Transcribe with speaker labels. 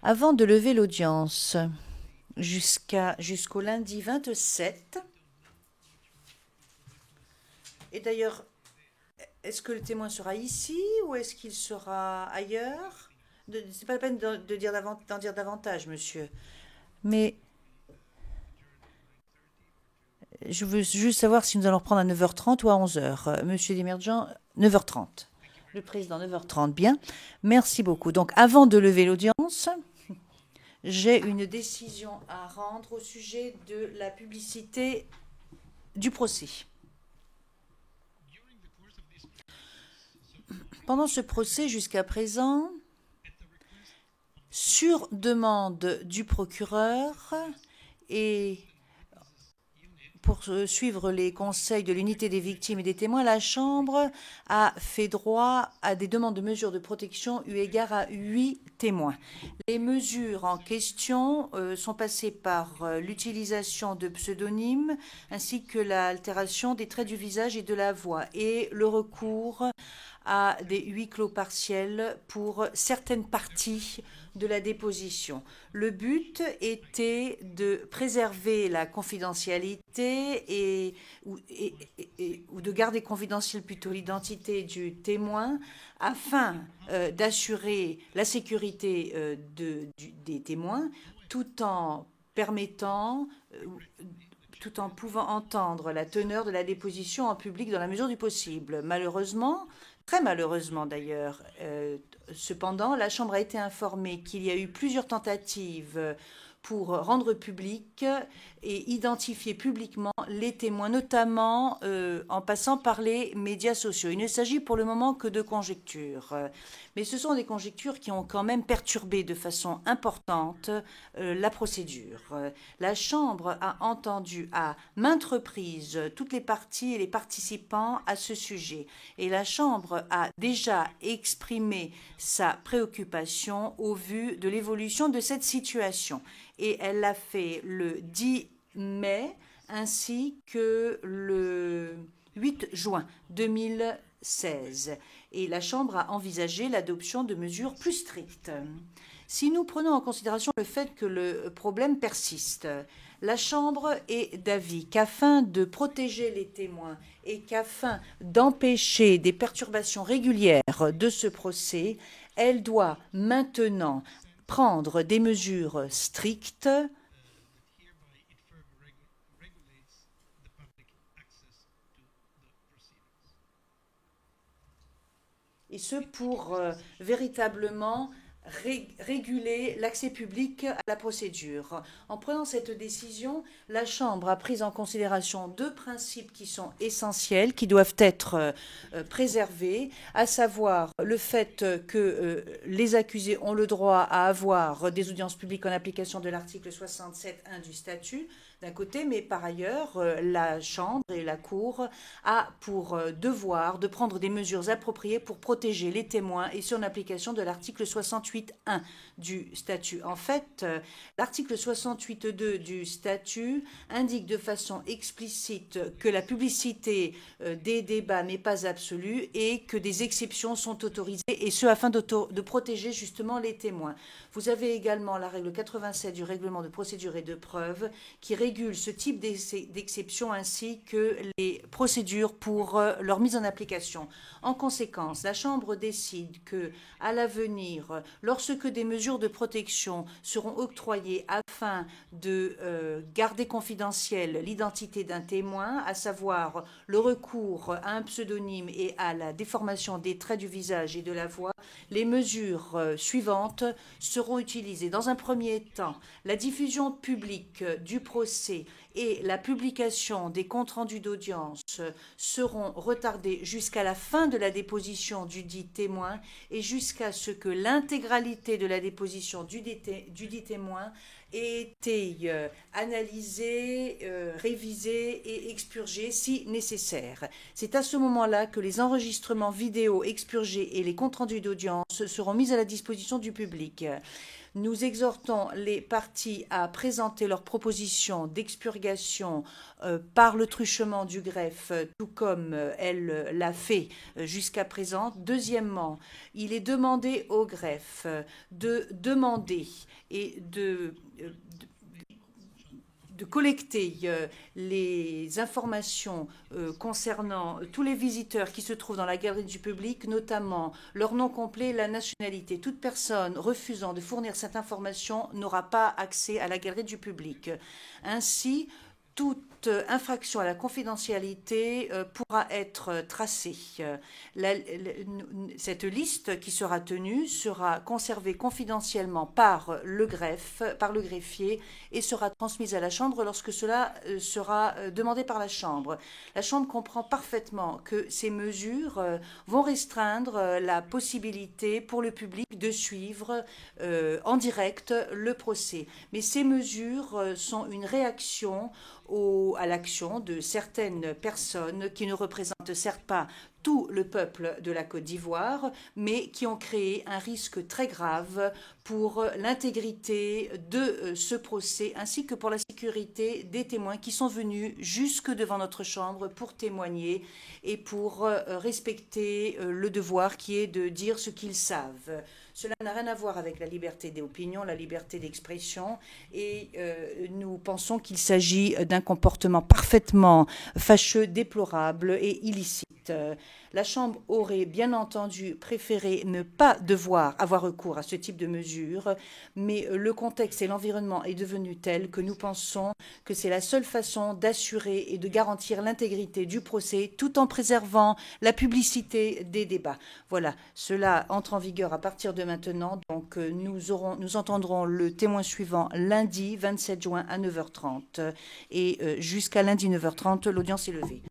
Speaker 1: Avant de lever l'audience jusqu'au lundi 27, et d'ailleurs, est-ce que le témoin sera ici ou est-ce qu'il sera ailleurs? C'est pas la peine d'en dire davantage, monsieur. Mais je veux juste savoir si nous allons reprendre à 9h30 ou à 11h. Monsieur Desmergents, 9h30. Le président, 9h30, bien. Merci beaucoup. Donc, avant de lever l'audience, j'ai une décision à rendre au sujet de la publicité du procès. Pendant ce procès, jusqu'à présent, sur demande du procureur et pour suivre les conseils de l'unité des victimes et des témoins, la Chambre a fait droit à des demandes de mesures de protection eu égard à 8 témoins. Les mesures en question sont passées par l'utilisation de pseudonymes ainsi que l'altération des traits du visage et de la voix et le recours à des huis clos partiels pour certaines parties de la déposition. Le but était de préserver la confidentialité ou de garder confidentielle plutôt l'identité du témoin afin d'assurer la sécurité des témoins tout en permettant tout en pouvant entendre la teneur de la déposition en public dans la mesure du possible. Malheureusement, très malheureusement d'ailleurs, cependant, la Chambre a été informée qu'il y a eu plusieurs tentatives pour rendre public et identifier publiquement les témoins, notamment en passant par les médias sociaux. Il ne s'agit pour le moment que de conjectures, mais ce sont des conjectures qui ont quand même perturbé de façon importante la procédure. La Chambre a entendu à maintes reprises toutes les parties et les participants à ce sujet, et la Chambre a déjà exprimé sa préoccupation au vu de l'évolution de cette situation. Et elle l'a fait le 10 mai ainsi que le 8 juin 2016. Et la Chambre a envisagé l'adoption de mesures plus strictes. Si nous prenons en considération le fait que le problème persiste, la Chambre est d'avis qu'afin de protéger les témoins et qu'afin d'empêcher des perturbations régulières de ce procès, elle doit maintenant prendre des mesures strictes et ce pour véritablement réguler l'accès public à la procédure. En prenant cette décision, la Chambre a pris en considération deux principes qui sont essentiels, qui doivent être préservés, à savoir le fait que les accusés ont le droit à avoir des audiences publiques en application de l'article 67.1 du statut, d'un côté, mais par ailleurs, la Chambre et la Cour a pour devoir de prendre des mesures appropriées pour protéger les témoins et sur l'application de l'article 68.1 du statut. En fait, l'article 68.2 du statut indique de façon explicite que la publicité des débats n'est pas absolue et que des exceptions sont autorisées, et ce afin de protéger justement les témoins. Vous avez également la règle 87 du règlement de procédure et de preuve qui régule ce type d'exception ainsi que les procédures pour leur mise en application. En conséquence, la Chambre décide que, à l'avenir, lorsque des mesures de protection seront octroyées afin de garder confidentielle l'identité d'un témoin, à savoir le recours à un pseudonyme et à la déformation des traits du visage et de la voix, les mesures suivantes seront utilisées. Dans un premier temps, la diffusion publique du procès et la publication des comptes rendus d'audience seront retardées jusqu'à la fin de la déposition du dit témoin et jusqu'à ce que l'intégralité de la déposition du dit témoin ait été analysée, révisée et expurgée si nécessaire. C'est à ce moment-là que les enregistrements vidéo expurgés et les comptes rendus d'audience seront mis à la disposition du public. Nous exhortons les parties à présenter leurs propositions d'expurgation l'agrégation par le truchement du greffe, tout comme elle l'a fait jusqu'à présent. Deuxièmement, il est demandé au greffe de demander et de collecter les informations concernant tous les visiteurs qui se trouvent dans la galerie du public, notamment leur nom complet et la nationalité. Toute personne refusant de fournir cette information n'aura pas accès à la galerie du public. Ainsi, toute infraction à la confidentialité pourra être tracée. Cette liste qui sera tenue sera conservée confidentiellement par le greffier, et sera transmise à la Chambre lorsque cela sera demandé par la Chambre. La Chambre comprend parfaitement que ces mesures vont restreindre la possibilité pour le public de suivre en direct le procès. Mais ces mesures sont une réaction à l'action de certaines personnes qui ne représentent certes pas tout le peuple de la Côte d'Ivoire, mais qui ont créé un risque très grave pour l'intégrité de ce procès, ainsi que pour la sécurité des témoins qui sont venus jusque devant notre Chambre pour témoigner et pour respecter le devoir qui est de dire ce qu'ils savent. Cela n'a rien à voir avec la liberté d'opinion, la liberté d'expression, et nous pensons qu'il s'agit d'un comportement parfaitement fâcheux, déplorable et illicite. La Chambre aurait bien entendu préféré ne pas devoir avoir recours à ce type de mesures, mais le contexte et l'environnement est devenu tel que nous pensons que c'est la seule façon d'assurer et de garantir l'intégrité du procès tout en préservant la publicité des débats. Voilà, cela entre en vigueur à partir de maintenant, donc nous entendrons le témoin suivant lundi 27 juin à 9h30 et jusqu'à lundi 9h30, l'audience est levée.